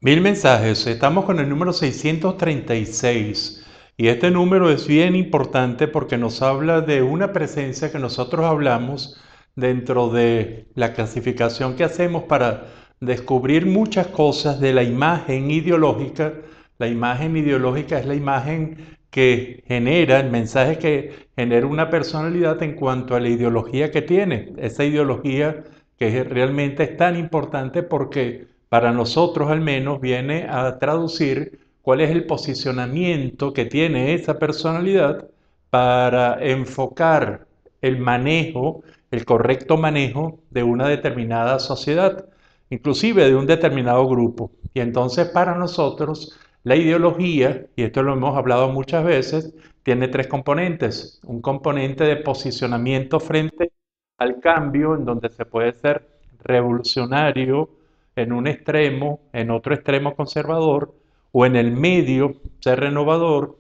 Mil mensajes, estamos con el número 636 y este número es bien importante porque nos habla de una presencia que nosotros hablamos dentro de la clasificación que hacemos para descubrir muchas cosas de la imagen ideológica. La imagen ideológica es la imagen que genera, el mensaje que genera una personalidad en cuanto a la ideología que tiene. Esa ideología que realmente es tan importante porque para nosotros al menos viene a traducir cuál es el posicionamiento que tiene esa personalidad para enfocar el manejo, el correcto manejo de una determinada sociedad, inclusive de un determinado grupo. Y entonces para nosotros la ideología, y esto lo hemos hablado muchas veces, tiene tres componentes. Un componente de posicionamiento frente al cambio, en donde se puede ser revolucionario en un extremo, en otro extremo conservador, o en el medio ser renovador,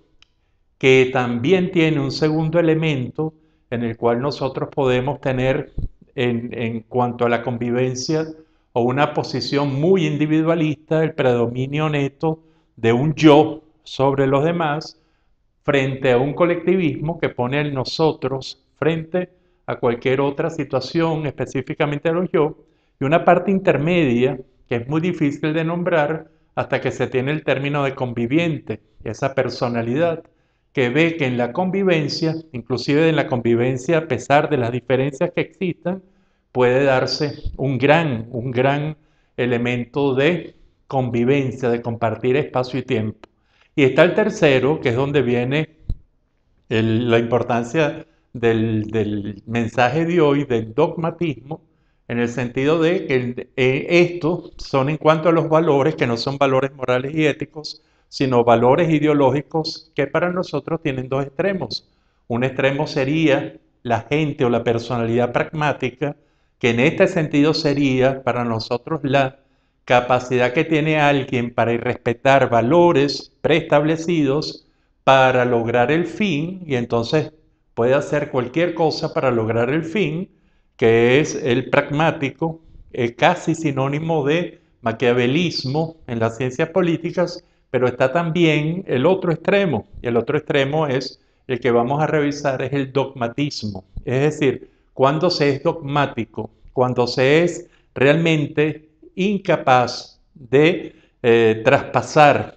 que también tiene un segundo elemento en el cual nosotros podemos tener en cuanto a la convivencia o una posición muy individualista, el predominio neto de un yo sobre los demás, frente a un colectivismo que pone el nosotros frente a cualquier otra situación, específicamente a los yo, y una parte intermedia que es muy difícil de nombrar hasta que se tiene el término de conviviente, esa personalidad que ve que en la convivencia, inclusive en la convivencia a pesar de las diferencias que existan, puede darse un gran elemento de convivencia, de compartir espacio y tiempo. Y está el tercero, que es donde viene la importancia del mensaje de hoy, del dogmatismo, en el sentido de que estos son en cuanto a los valores, que no son valores morales y éticos, sino valores ideológicos que para nosotros tienen dos extremos. Un extremo sería la gente o la personalidad pragmática, que en este sentido sería para nosotros la capacidad que tiene alguien para respetar valores preestablecidos para lograr el fin, y entonces puede hacer cualquier cosa para lograr el fin, que es el pragmático, casi sinónimo de maquiavelismo en las ciencias políticas, pero está también el otro extremo, y el otro extremo es el que vamos a revisar, es el dogmatismo. Es decir, cuando se es dogmático, cuando se es realmente incapaz de traspasar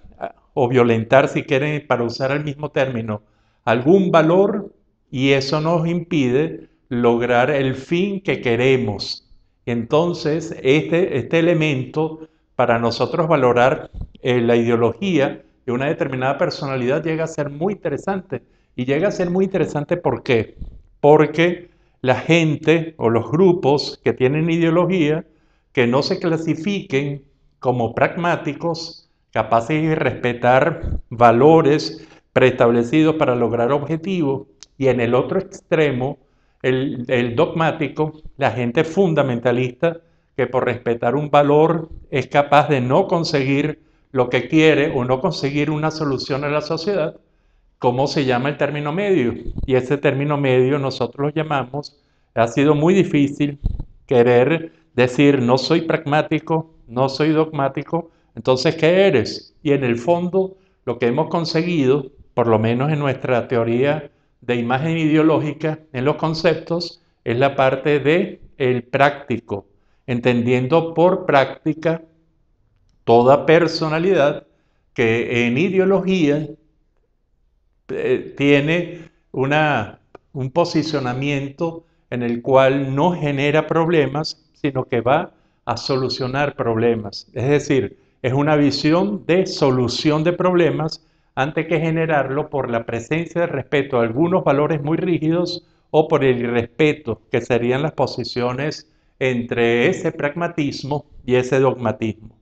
o violentar, si quieren, para usar el mismo término, algún valor, y eso nos impide lograr el fin que queremos. Entonces, este elemento, para nosotros valorar la ideología de una determinada personalidad, llega a ser muy interesante. Y llega a ser muy interesante, ¿por qué? Porque la gente o los grupos que tienen ideología, que no se clasifiquen como pragmáticos, capaces de respetar valores preestablecidos para lograr objetivos, y en el otro extremo, el dogmático, la gente fundamentalista que por respetar un valor es capaz de no conseguir lo que quiere o no conseguir una solución a la sociedad. ¿Cómo se llama el término medio? Y ese término medio nosotros lo llamamos, ha sido muy difícil querer decir no soy pragmático, no soy dogmático, entonces ¿qué eres? Y en el fondo lo que hemos conseguido, por lo menos en nuestra teoría de imagen ideológica, en los conceptos, es la parte de el práctico, entendiendo por práctica toda personalidad que en ideología tiene un posicionamiento en el cual no genera problemas, sino que va a solucionar problemas. Es decir, es una visión de solución de problemas antes que generarlo por la presencia de respeto a algunos valores muy rígidos o por el irrespeto, que serían las posiciones entre ese pragmatismo y ese dogmatismo.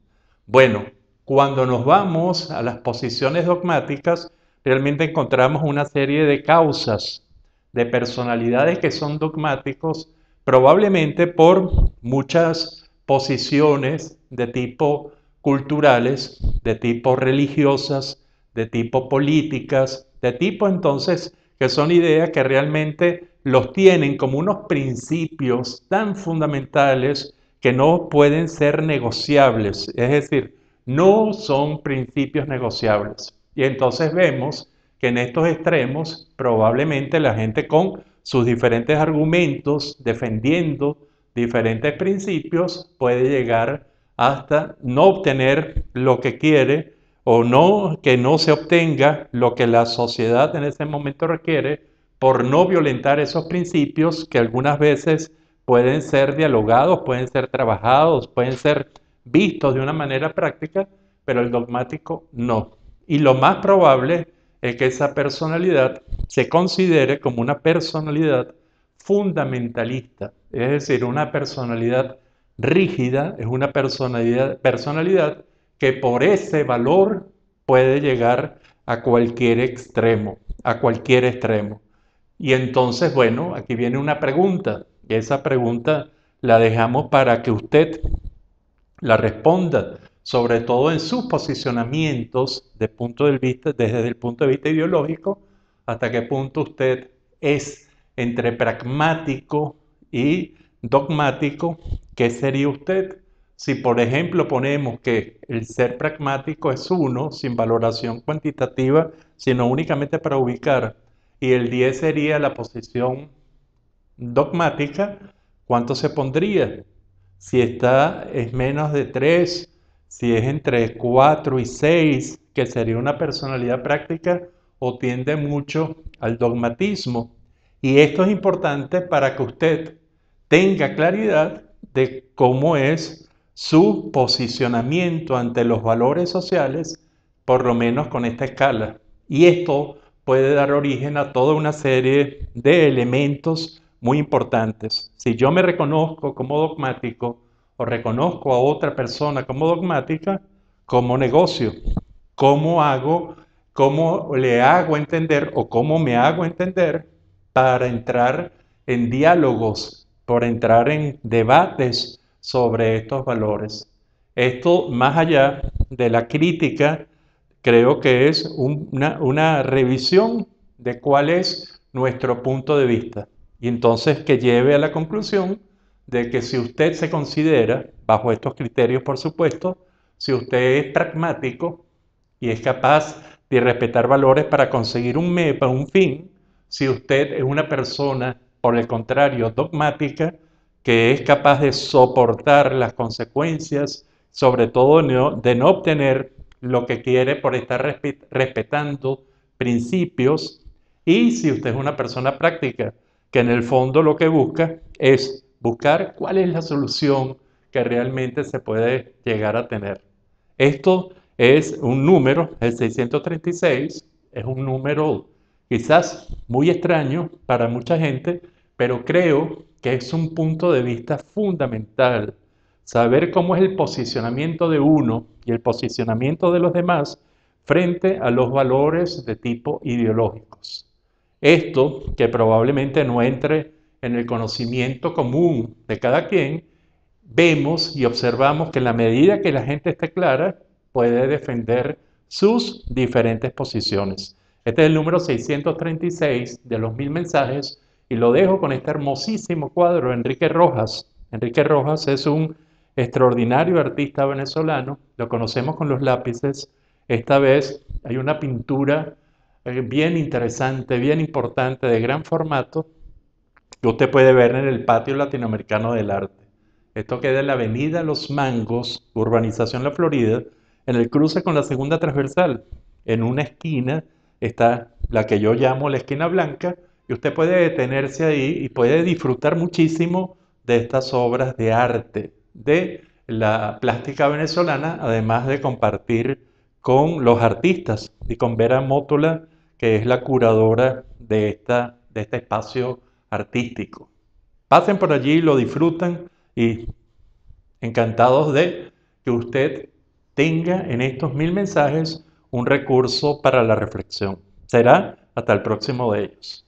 Bueno, cuando nos vamos a las posiciones dogmáticas, realmente encontramos una serie de causas, de personalidades que son dogmáticos, probablemente por muchas posiciones de tipo culturales, de tipo religiosas, de tipo políticas, de tipo entonces que son ideas que realmente los tienen como unos principios tan fundamentales que no pueden ser negociables. Es decir, no son principios negociables. Y entonces vemos que en estos extremos probablemente la gente con sus diferentes argumentos defendiendo diferentes principios puede llegar hasta no obtener lo que quiere o no que no se obtenga lo que la sociedad en ese momento requiere por no violentar esos principios que algunas veces pueden ser dialogados, pueden ser trabajados, pueden ser vistos de una manera práctica, pero el dogmático no. Y lo más probable es que esa personalidad se considere como una personalidad fundamentalista, es decir, una personalidad rígida, es una personalidad que por ese valor puede llegar a cualquier extremo, a cualquier extremo. Y entonces, bueno, aquí viene una pregunta, y esa pregunta la dejamos para que usted la responda, sobre todo en sus posicionamientos desde el punto de vista ideológico, hasta qué punto usted es entre pragmático y dogmático. ¿Qué sería usted? Si por ejemplo ponemos que el ser pragmático es 1 sin valoración cuantitativa, sino únicamente para ubicar, y el 10 sería la posición dogmática, ¿cuánto se pondría? Si es menos de 3, si es entre 4 y 6, que sería una personalidad práctica, o tiende mucho al dogmatismo. Y esto es importante para que usted tenga claridad de cómo es su posicionamiento ante los valores sociales, por lo menos con esta escala. Y esto puede dar origen a toda una serie de elementos muy importantes. Si yo me reconozco como dogmático o reconozco a otra persona como dogmática, ¿cómo negocio? ¿Cómo hago? ¿Cómo le hago entender o cómo me hago entender para entrar en diálogos, por entrar en debates sobre estos valores? Esto, más allá de la crítica, creo que es una revisión de cuál es nuestro punto de vista. Y entonces que lleve a la conclusión de que si usted se considera, bajo estos criterios por supuesto, si usted es pragmático y es capaz de respetar valores para conseguir para un fin, si usted es una persona, por el contrario, dogmática, que es capaz de soportar las consecuencias, sobre todo de no obtener lo que quiere por estar respetando principios, y si usted es una persona práctica, que en el fondo lo que busca es buscar cuál es la solución que realmente se puede llegar a tener. Esto es un número, el 636, es un número quizás muy extraño para mucha gente, pero creo que es un punto de vista fundamental. Saber cómo es el posicionamiento de uno y el posicionamiento de los demás frente a los valores de tipo ideológicos. Esto, que probablemente no entre en el conocimiento común de cada quien, vemos y observamos que en la medida que la gente esté clara, puede defender sus diferentes posiciones. Este es el número 636 de los 1000 mensajes y lo dejo con este hermosísimo cuadro de Enrique Rojas. Enrique Rojas es un extraordinario artista venezolano, lo conocemos con los lápices. Esta vez hay una pintura bien interesante, bien importante, de gran formato, que usted puede ver en el Patio Latinoamericano del Arte. Esto queda en la avenida Los Mangos, urbanización La Florida, en el cruce con la segunda transversal. En una esquina está la que yo llamo la esquina blanca, y usted puede detenerse ahí y puede disfrutar muchísimo de estas obras de arte, de la plástica venezolana, además de compartir con los artistas y con Vera Mótola, que es la curadora de este espacio artístico. Pasen por allí, lo disfrutan y encantados de que usted tenga en estos 1000 mensajes un recurso para la reflexión. Será hasta el próximo de ellos.